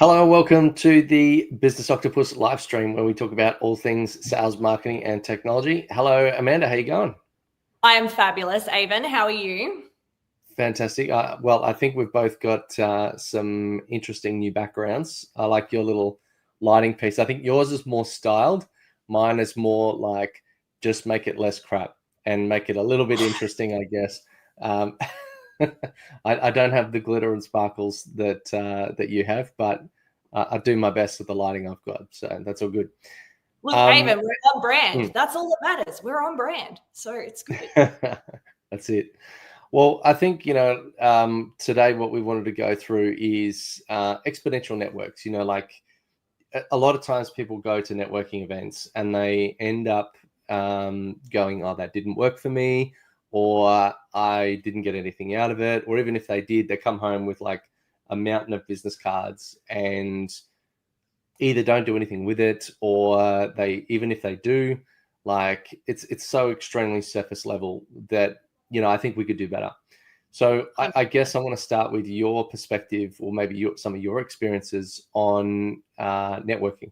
Hello, welcome to the Business Octopus live stream where we talk about all things sales, marketing, and technology. Hello, Amanda. How you going? I am fabulous, Avon. How are you? Fantastic. Well, I think we've both got some interesting new backgrounds. I like your little lighting piece. I think yours is more styled. Mine is more like just make it less crap and make it a little bit interesting, I guess. Um, I don't have the glitter and sparkles that you have, but I do my best with the lighting I've got, so that's all good. Look, Avon, we're on brand. Mm. That's all that matters. We're on brand, so it's good. That's it. Well, I think, today what we wanted to go through is exponential networks. Like a lot of times people go to networking events and they end up going, oh, that didn't work for me, or I didn't get anything out of it. Or even if they did, they come home with like a mountain of business cards and either don't do anything with it, or even if they do, like it's so extremely surface level that I think we could do better. So I guess I want to start with your perspective, or maybe some of your experiences on networking.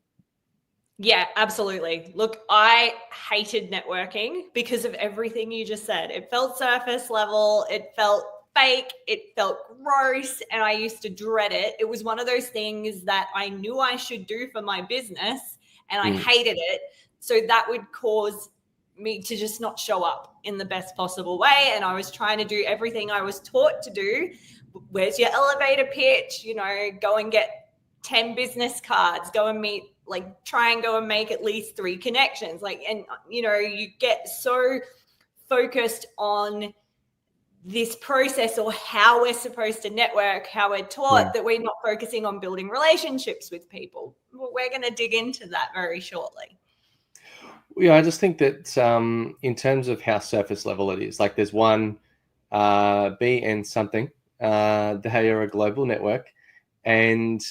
Yeah, absolutely. Look, I hated networking because of everything you just said. It felt surface level. It felt fake. It felt gross. And I used to dread it. It was one of those things that I knew I should do for my business and I hated it. So that would cause me to just not show up in the best possible way. And I was trying to do everything I was taught to do. Where's your elevator pitch? Go and get 10 business cards, go and meet, try and go and make at least 3 connections. You get so focused on this process or how we're supposed to network, how we're taught, that we're not focusing on building relationships with people. Well, we're going to dig into that very shortly. Yeah, I just think that in terms of how surface level it is, like there's one B and something, they are a global network. And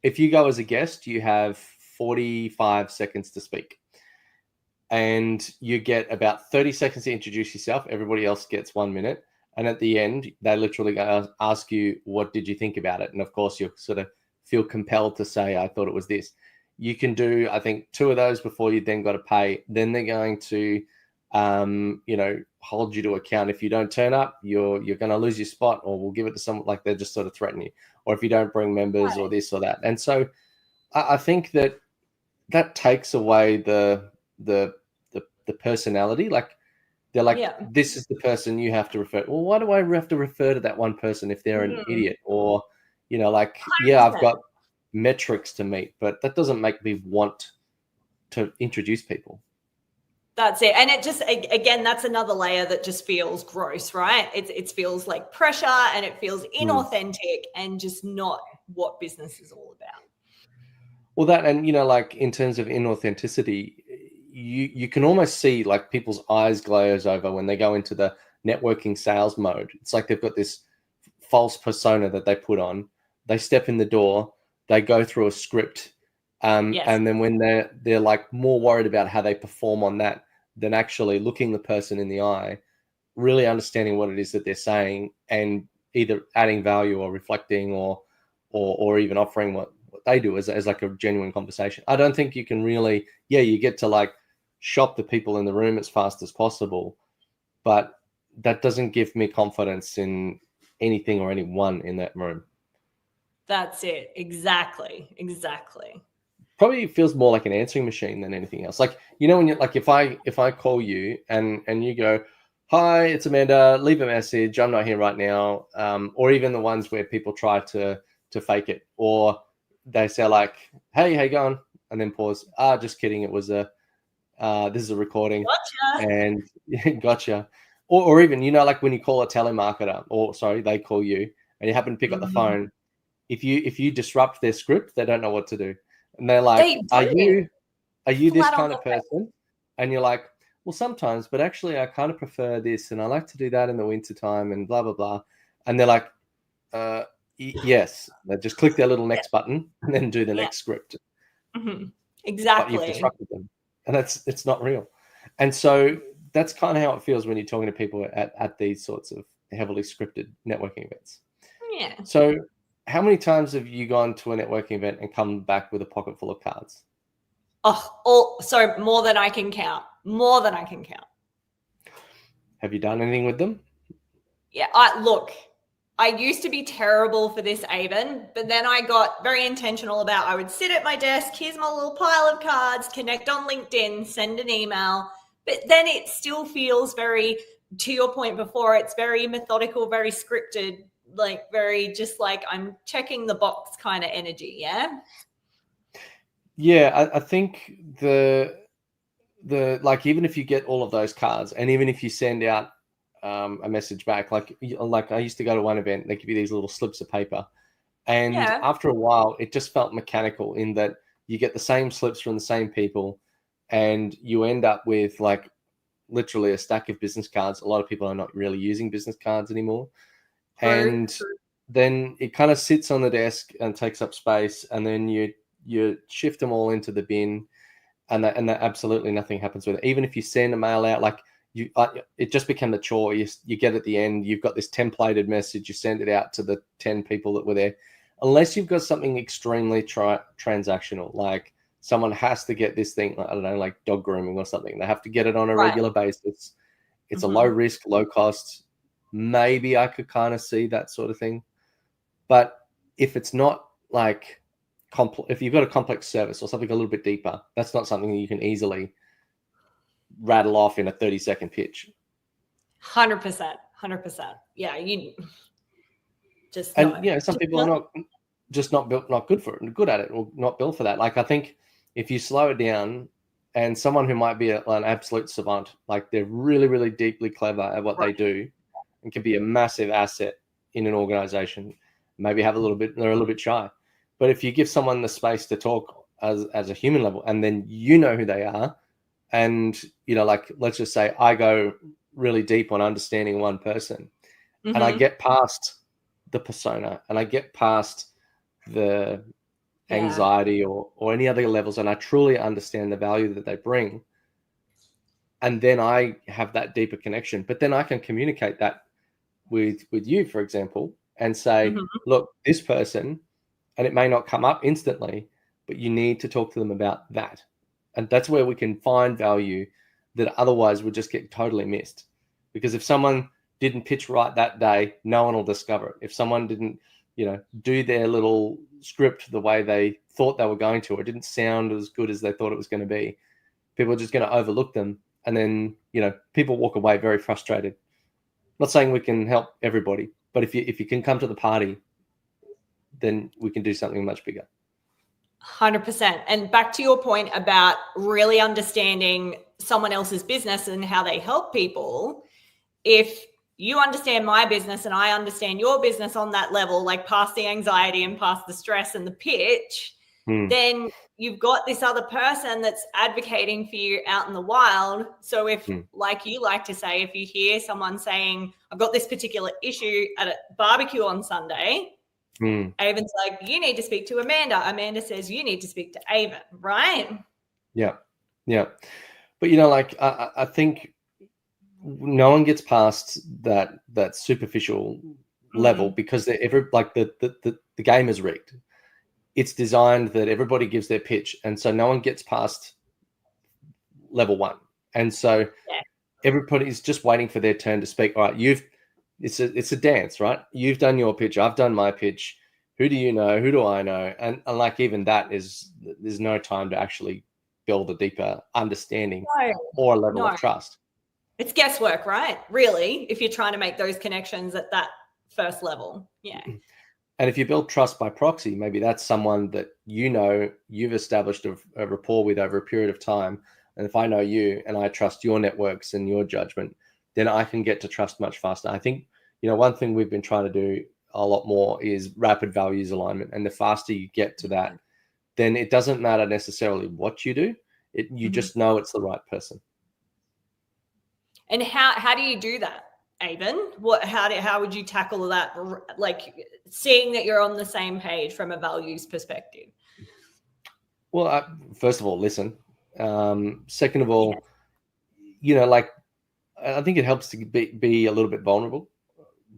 if you go as a guest, you have 45 seconds to speak. And you get about 30 seconds to introduce yourself. Everybody else gets 1 minute. And at the end, they literally ask you, what did you think about it? And of course, you sort of feel compelled to say, I thought it was this. You can do, I think, 2 of those before you then got to pay. Then they're going to, hold you to account. If you don't turn up, you're going to lose your spot, or we'll give it to someone. Like they're just sort of threaten you, or if you don't bring members, or this or that. And so I think that takes away the personality. Like they're like, this is the person you have to refer. Well, why do I have to refer to that one person if they're an idiot? Or, like, 100%. Yeah, I've got metrics to meet, but that doesn't make me want to introduce people. That's it. And it just, again, that's another layer that just feels gross, right? It feels like pressure and it feels inauthentic and just not what business is all about. Well, that, and, like in terms of inauthenticity, you can almost see like people's eyes glaze over when they go into the networking sales mode. It's like they've got this false persona that they put on. They step in the door, they go through a script, and then when they're like more worried about how they perform on that than actually looking the person in the eye, really understanding what it is that they're saying, and either adding value or reflecting or even offering what they do as like a genuine conversation. I don't think you can really, you get to like shop the people in the room as fast as possible, but that doesn't give me confidence in anything or anyone in that room. That's it. Exactly. Probably feels more like an answering machine than anything else. Like, when you're like, if I call you and you go, hi, it's Amanda, leave a message, I'm not here right now. Or even the ones where people try to fake it, or they say like, hey, how you going? And then pause. Just kidding. It was this is a recording. Gotcha. And gotcha. Or even, like when you call a telemarketer, or sorry, they call you and you happen to pick up the phone. If you disrupt their script, they don't know what to do. And they're like, are you this kind of person? And you're like, well, sometimes, but actually I kind of prefer this, and I like to do that in the winter time, and blah, blah, blah. And they're like, yes. They just click their little next button and then do the next script. Exactly. But you've disrupted them. And it's not real. And so that's kind of how it feels when you're talking to people at these sorts of heavily scripted networking events. Yeah. So how many times have you gone to a networking event and come back with a pocket full of cards? So more than I can count. More than I can count. Have you done anything with them? Yeah, look, I used to be terrible for this, Avon, but then I got very intentional about I would sit at my desk, here's my little pile of cards, connect on LinkedIn, send an email. But then it still feels very, to your point before, it's very methodical, very scripted, like very just like I'm checking the box kind of energy. Yeah. Yeah, I think the like, even if you get all of those cards, and even if you send out a message back, like I used to go to one event, they give you these little slips of paper, and Yeah. after a while, it just felt mechanical in that you get the same slips from the same people, and you end up with like literally a stack of business cards. A lot of people are not really using business cards anymore, True. and then it kind of sits on the desk and takes up space, and then you shift them all into the bin, and that absolutely nothing happens with it. Even if you send a mail out, like it just became a chore. You get at the end, you've got this templated message, you send it out to the 10 people that were there, unless you've got something extremely transactional, like someone has to get this thing, I don't know, like dog grooming or something. They have to get it on a Right. regular basis. It's a low Mm-hmm. risk, low cost. Maybe I could kind of see that sort of thing. But if it's not like if you've got a complex service or something a little bit deeper, that's not something that you can easily rattle off in a 30-second pitch. 100%. 100%. Yeah. You just And no. some Just people are no. not built, not good for it, good at it, or not built for that. Like, I think if you slow it down, and someone who might be an absolute savant, like they're really, really deeply clever at what they Right. do, and can be a massive asset in an organization, maybe they're a little bit shy. But if you give someone the space to talk as a human level, and then you know who they are, and like, let's just say I go really deep on understanding one person, and I Mm-hmm. get past the persona, and I get past the Yeah. anxiety or any other levels, and I truly understand the value that they bring, and then I have that deeper connection. But then I can communicate that with you, for example, and say, Mm-hmm. look, this person, and it may not come up instantly, but you need to talk to them about that. And that's where we can find value that otherwise would just get totally missed. Because if someone didn't pitch right that day, no one will discover it. If someone didn't, do their little script the way they thought they were going to, or it didn't sound as good as they thought it was going to be, people are just going to overlook them. And then, people walk away very frustrated. Not saying we can help everybody, but if you can come to the party, then we can do something much bigger. 100%. And back to your point about really understanding someone else's business and how they help people. If you understand my business and I understand your business on that level, like past the anxiety and past the stress and the pitch, then you've got this other person that's advocating for you out in the wild. So if, like you like to say, if you hear someone saying, I've got this particular issue at a barbecue on Sunday, Avon's like, you need to speak to Amanda. Amanda says, you need to speak to Avon, right? Yeah. Yeah. But, like, I think no one gets past that superficial level, because the game is rigged. It's designed that everybody gives their pitch, and so no one gets past level one. And so everybody's just waiting for their turn to speak. All right, it's a dance, right? You've done your pitch, I've done my pitch. Who do you know? Who do I know? And like, even that there's no time to actually build a deeper understanding or a level of trust. It's guesswork, right? Really, if you're trying to make those connections at that first level. Yeah. And if you build trust by proxy, maybe that's someone that you've established a rapport with over a period of time. And if I know you and I trust your networks and your judgment, then I can get to trust much faster. I think, one thing we've been trying to do a lot more is rapid values alignment. And the faster you get to that, then it doesn't matter necessarily what you do. You just know it's the right person. And how do you do that, Avon? How would you tackle that? Like, seeing that you're on the same page from a values perspective. Well, first of all, listen. Second of all, like, I think it helps to be a little bit vulnerable.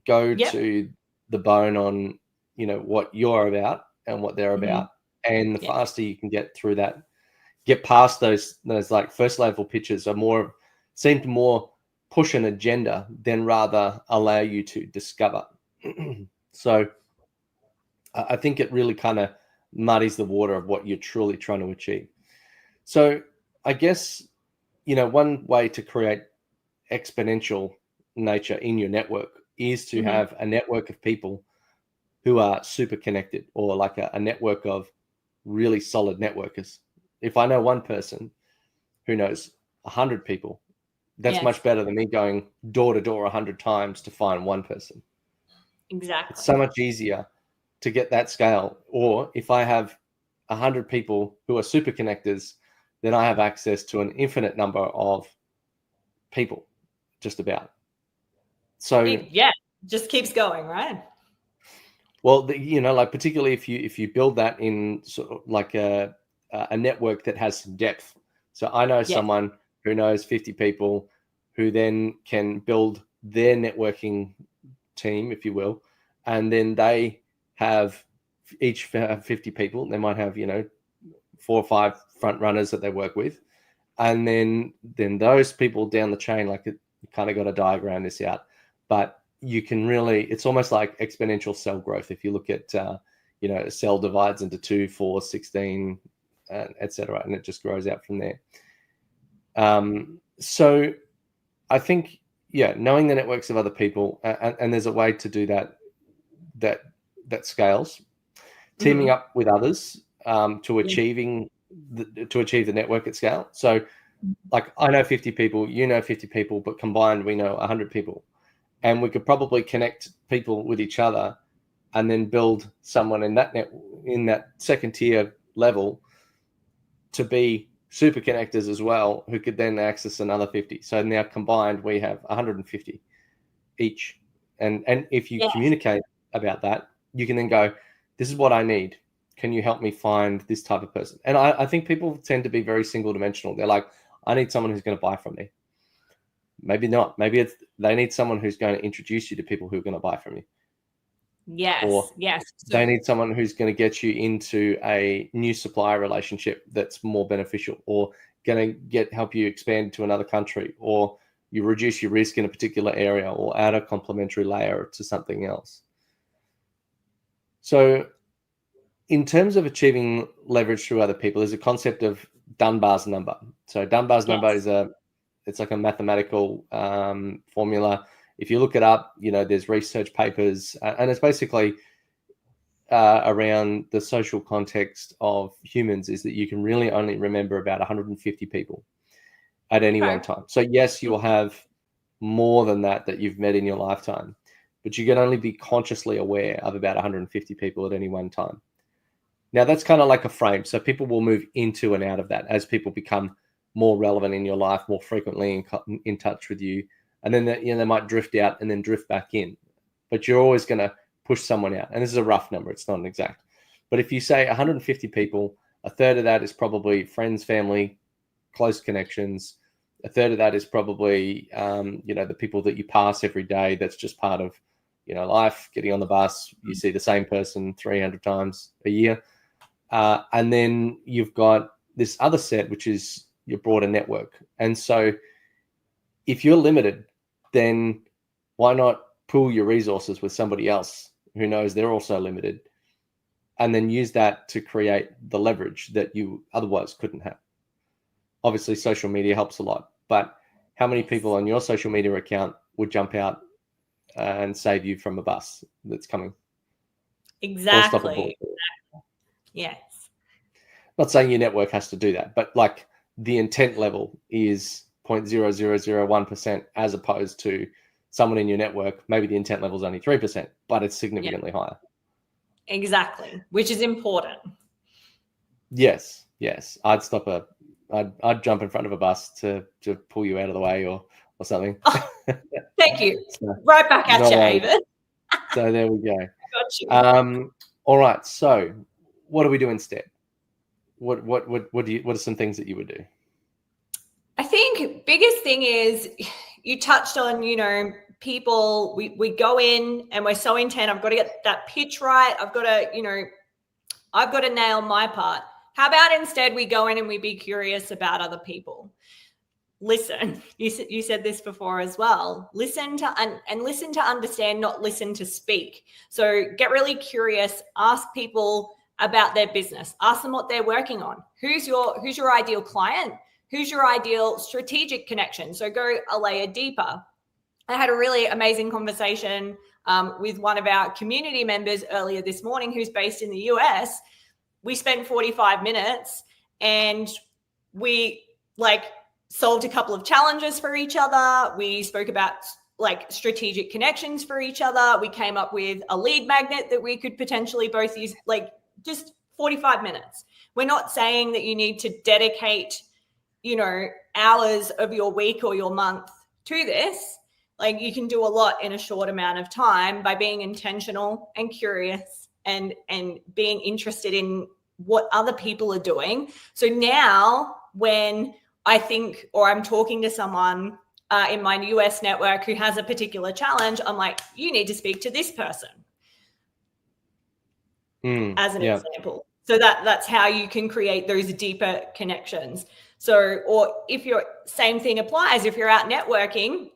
Go to the bone on what you're about and what they're about. And the Yeah. faster you can get through that, get past those like first level pitches seem to more push an agenda than rather allow you to discover. So I think it really kind of muddies the water of what you're truly trying to achieve. So I guess, one way to create exponential nature in your network is to have a network of people who are super connected, or like a network of really solid networkers. If I know one person who knows 100 people, that's much better than me going door to door 100 times to find one person. Exactly. It's so much easier to get that scale. Or if I have 100 people who are super connectors, then I have access to an infinite number of people, just about. So just keeps going, right? Well, like particularly if you build that in sort of like a network that has some depth. So I know someone who knows 50 people, who then can build their networking team, if you will, and then they have each 50 people. They might have 4 or 5 front runners that they work with, and then those people down the chain, like you kind of got to diagram this out, but you can really, it's almost like exponential cell growth. If you look at, a cell divides into 2, 4, 16, etc., and it just grows out from there. So I think, knowing the networks of other people, and there's a way to do that scales, teaming up with others to achieve the network at scale. So like I know 50 people, 50 people, but combined we know 100 people. And we could probably connect people with each other and then build someone in that second tier level to be super connectors as well, who could then access another 50. So now combined, we have 150 each. And if you communicate about that, you can then go, this is what I need. Can you help me find this type of person? And I think people tend to be very single dimensional. They're like, I need someone who's going to buy from me. Maybe not. Maybe they need someone who's going to introduce you to people who are going to buy from you. Or they need someone who's going to get you into a new supplier relationship that's more beneficial, or going to help you expand to another country, or you reduce your risk in a particular area, or add a complementary layer to something else. So in terms of achieving leverage through other people, there's a concept of Dunbar's number. So Dunbar's number is it's like a mathematical formula. If you look it up, there's research papers, and it's basically around the social context of humans, is that you can really only remember about 150 people at any one time. So yes, you will have more than that you've met in your lifetime, but you can only be consciously aware of about 150 people at any one time. Now that's kind of like a frame. So people will move into and out of that as people become more relevant in your life, more frequently in touch with you. And then they might drift out and then drift back in. But you're always going to push someone out. And this is a rough number. It's not an exact. But if you say 150 people, a third of that is probably friends, family, close connections. A third of that is probably, the people that you pass every day. That's just part of, life. Getting on the bus, you see the same person 300 times a year. And then you've got this other set, which is your broader network. And so if you're limited, then why not pool your resources with somebody else who knows they're also limited, and then use that to create the leverage that you otherwise couldn't have? Obviously, social media helps a lot, but how many people on your social media account would jump out and save you from a bus that's coming? Exactly. Yes. Not saying your network has to do that, but like the intent level is 0.0001%, as opposed to someone in your network, maybe the intent level is only 3%, but it's significantly higher. Exactly, which is important. Yes. I'd jump in front of a bus to pull you out of the way or something. Oh, thank you. Right back at you, Avid. So there we go. Got you. All right. So what do we do instead? What are some things that you would do? I think biggest thing is you touched on, people, we go in and we're so intent. I've got to get that pitch right. I've got to nail my part. How about instead we go in and we be curious about other people? Listen. You said this before as well. Listen to listen to understand, not listen to speak. So get really curious. Ask people about their business. Ask them what they're working on. Who's your ideal client? Who's your ideal strategic connection? So go a layer deeper. I had a really amazing conversation with one of our community members earlier this morning who's based in the US. We spent 45 minutes and we solved a couple of challenges for each other. We spoke about strategic connections for each other. We came up with a lead magnet that we could potentially both use, just 45 minutes. We're not saying that you need to dedicate, hours of your week or your month to this. You can do a lot in a short amount of time by being intentional and curious and being interested in what other people are doing. So now when I think, or I'm talking to someone in my US network who has a particular challenge, I'm like, you need to speak to this person as an example. So that's how you can create those deeper connections. So, or if you're, same thing applies, if you're out networking,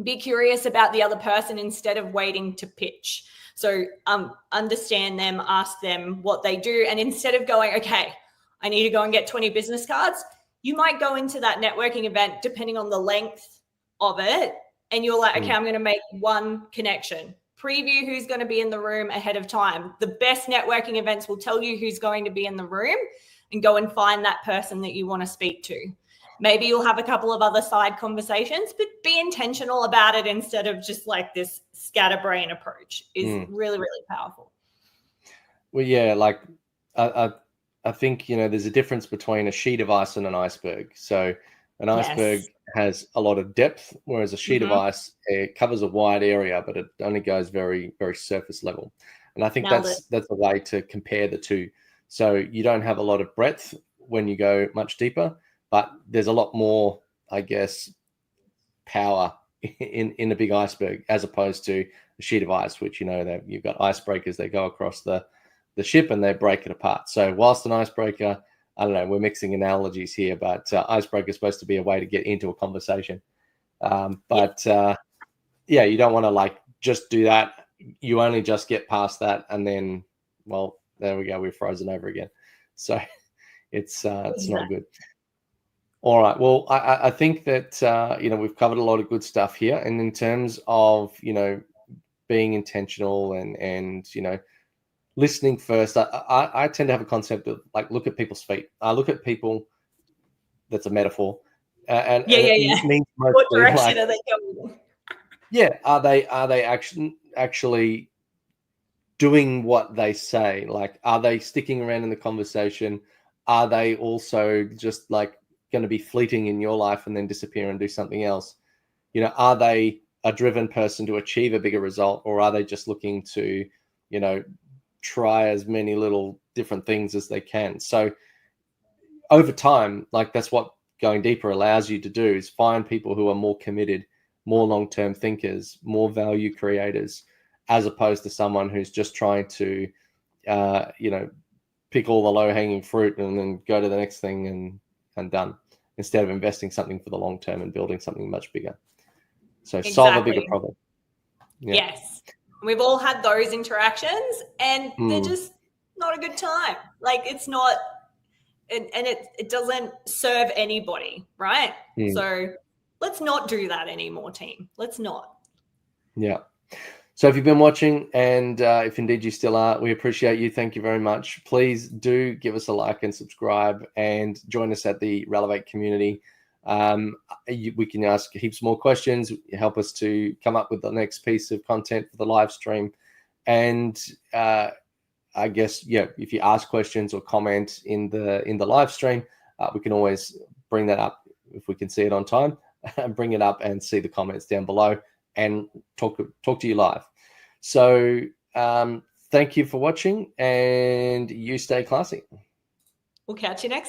be curious about the other person instead of waiting to pitch. So understand them, ask them what they do. And instead of going, okay, I need to go and get 20 business cards, you might go into that networking event depending on the length of it. And you're like, okay, I'm going to make one connection. Preview who's going to be in the room ahead of time. The best networking events will tell you who's going to be in the room, and go and find that person that you want to speak to. Maybe you'll have a couple of other side conversations, but be intentional about it instead of just this scatterbrain approach is really, really powerful. Well, yeah, I think, there's a difference between a sheet of ice and an iceberg. So an iceberg has a lot of depth, whereas a sheet of ice, it covers a wide area, but it only goes very, very surface level. And I think that's a way to compare the two. So you don't have a lot of breadth when you go much deeper, but there's a lot more, I guess, power in a big iceberg as opposed to a sheet of ice, which, that you've got icebreakers that go across the ship and they break it apart. So whilst an icebreaker, I don't know, we're mixing analogies here, but icebreaker is supposed to be a way to get into a conversation. You don't want to just do that. You only just get past that, and then, well, there we go, we're frozen over again. So it's not good. All right. Well, I think that we've covered a lot of good stuff here, and in terms of being intentional and listening first, I tend to have a concept of look at people's feet. I look at people. That's a metaphor. And it means mostly, what direction are they going? Yeah, are they actually doing what they say? Are they sticking around in the conversation? Are they also just going to be fleeting in your life and then disappear and do something else? Are they a driven person to achieve a bigger result, or are they just looking to, try as many little different things as they can? So over time, that's what going deeper allows you to do, is find people who are more committed, more long-term thinkers, more value creators, as opposed to someone who's just trying to, pick all the low-hanging fruit and then go to the next thing and done, instead of investing something for the long term and building something much bigger. So solve a bigger problem. Yeah. Yes. We've all had those interactions, and they're just not a good time. It's not, and it doesn't serve anybody, right? So let's not do that anymore, team. Let's not. Yeah. So if you've been watching, and if indeed you still are, we appreciate you. Thank you very much. Please do give us a like and subscribe, and join us at the Relevate community. We can ask heaps more questions, help us to come up with the next piece of content for the live stream. And I guess, if you ask questions or comment in the live stream, we can always bring that up if we can see it on time, bring it up and see the comments down below and talk to you live. So thank you for watching, and you stay classy. We'll catch you next